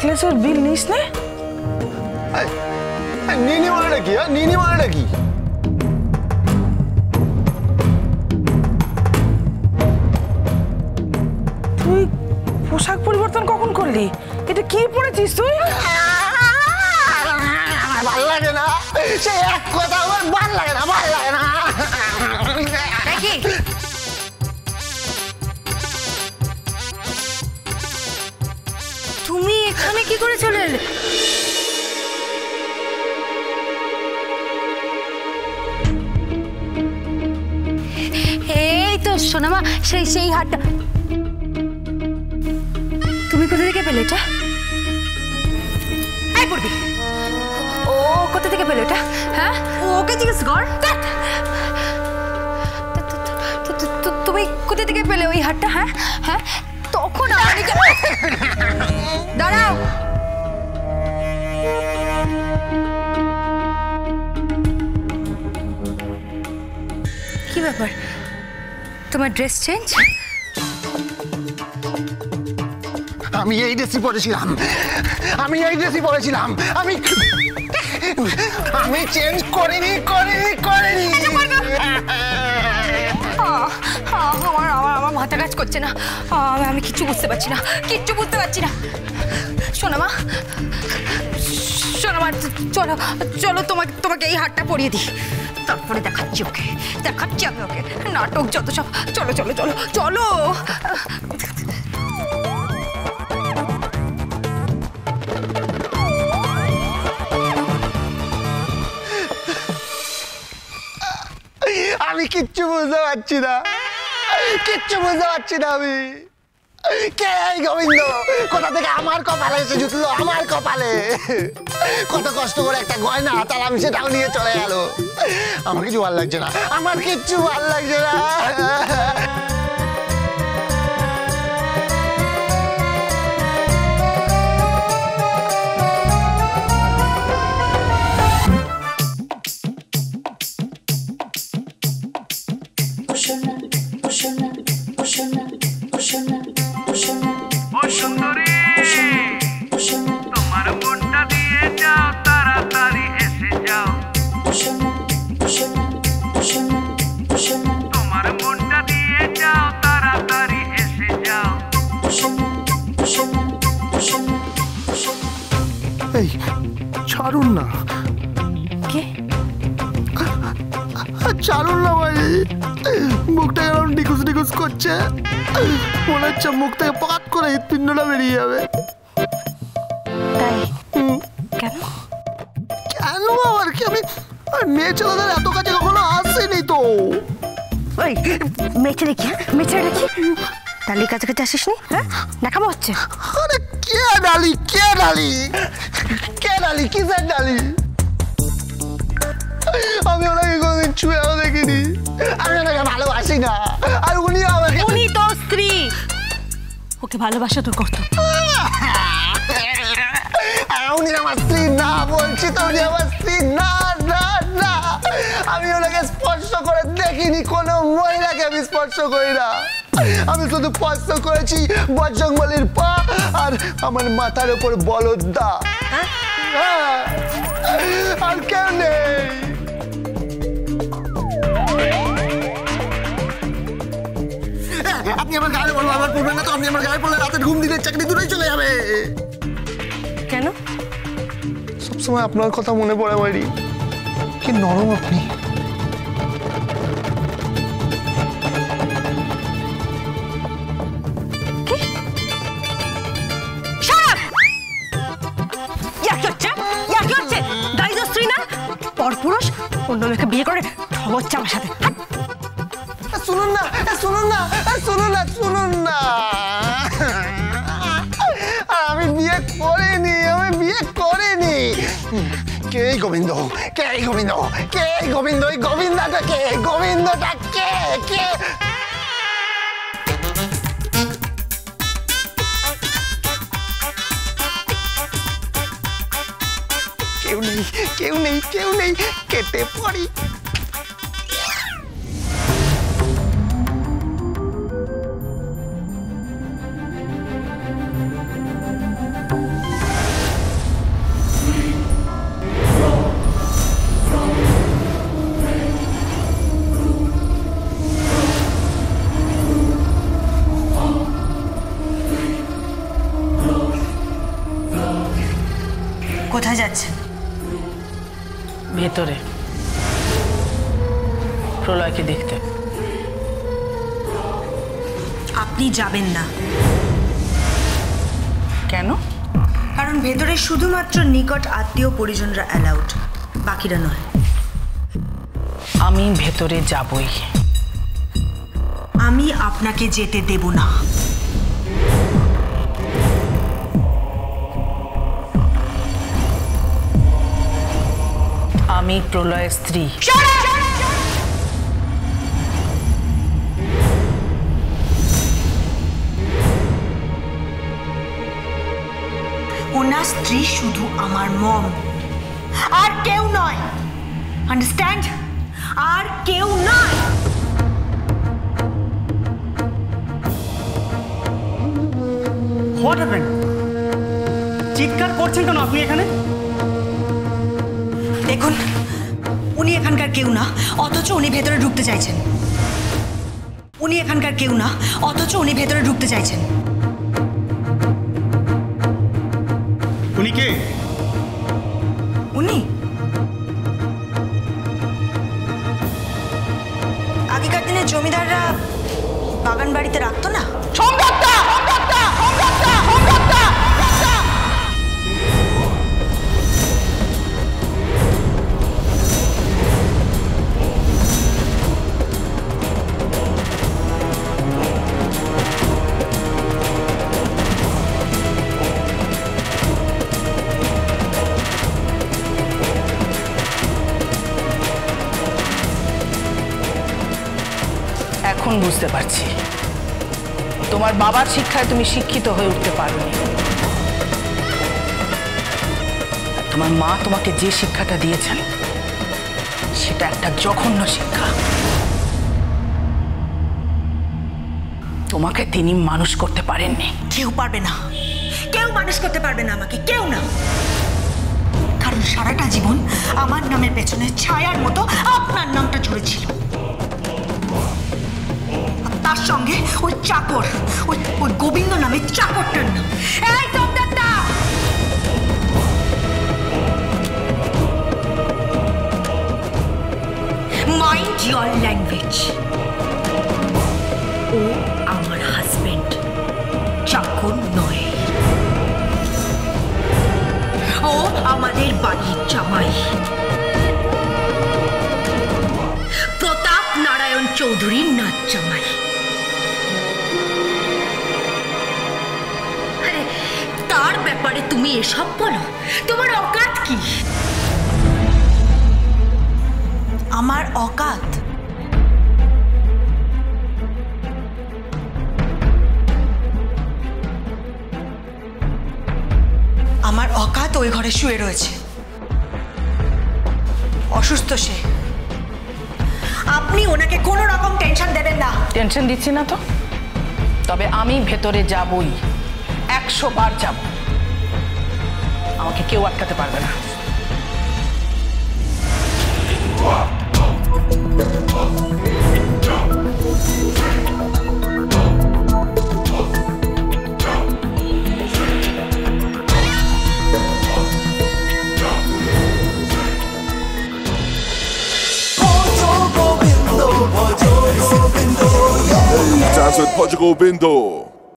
নেকলেসের বিল নিস নে? নিনি মানেটা কি? নিনি মানেটা কি? তুই পোশাক পরিবর্তন কখন করলি? এটা কি পরেছিস তুই? ভাল লাগে না, সে এক কথা আমার ভাল লাগে না, ভাল লাগে না। তুমি এখানে কি করে চলে এলে? এই তো সোনামা, সেই হাটটা তুমি কোথা থেকে পেলে এটা? এই পড়বি, ও কোথা থেকে পেলে এটা? হ্যাঁ, ওকে জিজ্ঞেস কর। তুমি কোথা থেকে পেলে ওই হাটটা? হ্যাঁ হ্যাঁ, তখন দাঁড়াও, কি ব্যাপার, তোমার ড্রেস চেঞ্জ? আমি এই ড্রেসই পরেছিলাম, আমি এই ড্রেসই পরেছিলাম, আমি চেঞ্জ করিনি। আমার মাথা কাজ করছে না, আমি কিচ্ছু বুঝতে পারছি না, সোনামা চলো চলো, তোমাকে এই হাটটা পরিয়ে দিই, তারপরে দেখাচ্ছি আমি ওকে নাটক যত সব। চলো চলো চলো চলো। আমি কিচ্ছু বুঝতে পারছি না, আমি কে এই গোবিন্দ? কোথা থেকে আমার কপালে এসে জুটলো, আমার কপালে? কত কষ্ট করে একটা গয়না, তার আমি সেটাও নিয়ে চলে গেল। আমার কিছু ভালো লাগছে না, এই ছাড়ুন না, ছাড়ুন না ভাই, মুখটা এরকম ডিকুস করছে, মনে হচ্ছে মুখ থেকে পাত করে হৃৎপিণ্ডটা বেরিয়ে যাবে। কেন আবার কি? আমি মেয়ে ছেলেদের এত কাছে কখনো আসেনি তো। মেয়ে ছেলে কি ডালির কাছাকাছি আসিস নি? হ্যাঁ, দেখাবো হচ্ছে। আরে কে ডালি কিসের ডালি? আমি ওনাকে কোনোদিন ছুঁয়েও দেখিনি, আমি ওনাকে ভালোবাসি না, আর উনি তোর স্ত্রী, ওকে ভালোবাসা তোর কর্তব্য। উনি আমার স্ত্রী না, বলছি তো উনি আমার স্ত্রী না। আমি ওনাকে স্পর্শ করে দেখিনি, কোনো মহিলাকে আমি স্পর্শ করি না। আমি শুধু স্পর্শ করেছি বজরংবলীর পা আর আমার মাথার উপর বলদ দা, আর কেউ নেই। আপনি আমার গায়ে বলবো, আমার পড়বেন না তো? আপনি আমার গায়ে পড়লে রাতের ঘুম দিলে চাকরি দূরেই চলে যাবে। কেন? সবসময় আপনার কথা মনে পড়ে মারি, কি নরম আপনি। পরপুরুষ অন্য মেয়েকে বিয়ে করে ঠগচ্ছে আমার সাথে। শুনুন না, আমি বিয়ে করিনি। কে গোবিন্দ? ওই গোবিন্দটা কে? কেউ নেই, কেটে পড়ি। ভেতরে প্রলয়কে দেখতে। আপনি যাবেন না। কেন? কারণ ভেতরে শুধুমাত্র নিকট আত্মীয় পরিজনরা অ্যালাউড, বাকিরা নয়। আমি ভেতরে যাবই। আমি আপনাকে যেতে দেব না। আমি প্রলয়ের স্ত্রী। ওনার স্ত্রী শুধু আমার মম, আর কেউ নয়। আন্ডারস্ট্যান্ড? আর কেউ নয়। What happened? চিৎকার করছেন কেন আপনি এখানে? দেখুন, উনি এখানকার কেউ না, অথচ উনি ভেতরে ঢুকতে চাইছেন। উনি এখানকার কেউ না, অথচ উনি ভেতরে ঢুকতে চাইছেন। উনি কে? উনি আগেকার দিনে জমিদাররা বাগান বাড়িতে রাখতো না? এখন বুঝতে পারছি তোমার বাবার শিক্ষায় তুমি শিক্ষিত হয়ে উঠতে পারোনি। তোমার মা তোমাকে যে শিক্ষাটা দিয়েছেন সেটা একটা জঘন্য শিক্ষা। তোমাকে তিনি মানুষ করতে পারেননি। কেউ পারবে না, কেউ মানুষ করতে পারবে না আমাকে, কেউ না। কারণ সারাটা জীবন আমার নামের পেছনে ছায়ার মতো আপনার নামটা জুড়েছিল। তার সঙ্গে ওই চাকর, ওই গোবিন্দ নামের চাকরটার নাম। এই সোমদত্তা! Mind your language. ও আমার হাজবেন্ড, চাকর নয়। ও আমাদের বাড়ির জামাই, প্রতাপ নারায়ণ চৌধুরীর নাচ জামাই। আরে তার ব্যাপারে তুমি এসব বলো? তোমার অকাত কি? আমার অকাত? আমার অকাত ওই ঘরে শুয়ে রয়েছে, অসুস্থ সে। আপনি ওনাকে কোনো রকম টেনশন দেবেন না। টেনশন দিচ্ছি না তো, তবে আমি ভেতরে যাবই, 100 বার যাব। আমাকে কেউ আটকাতে পারবে না। Dance with Portugal Bindo.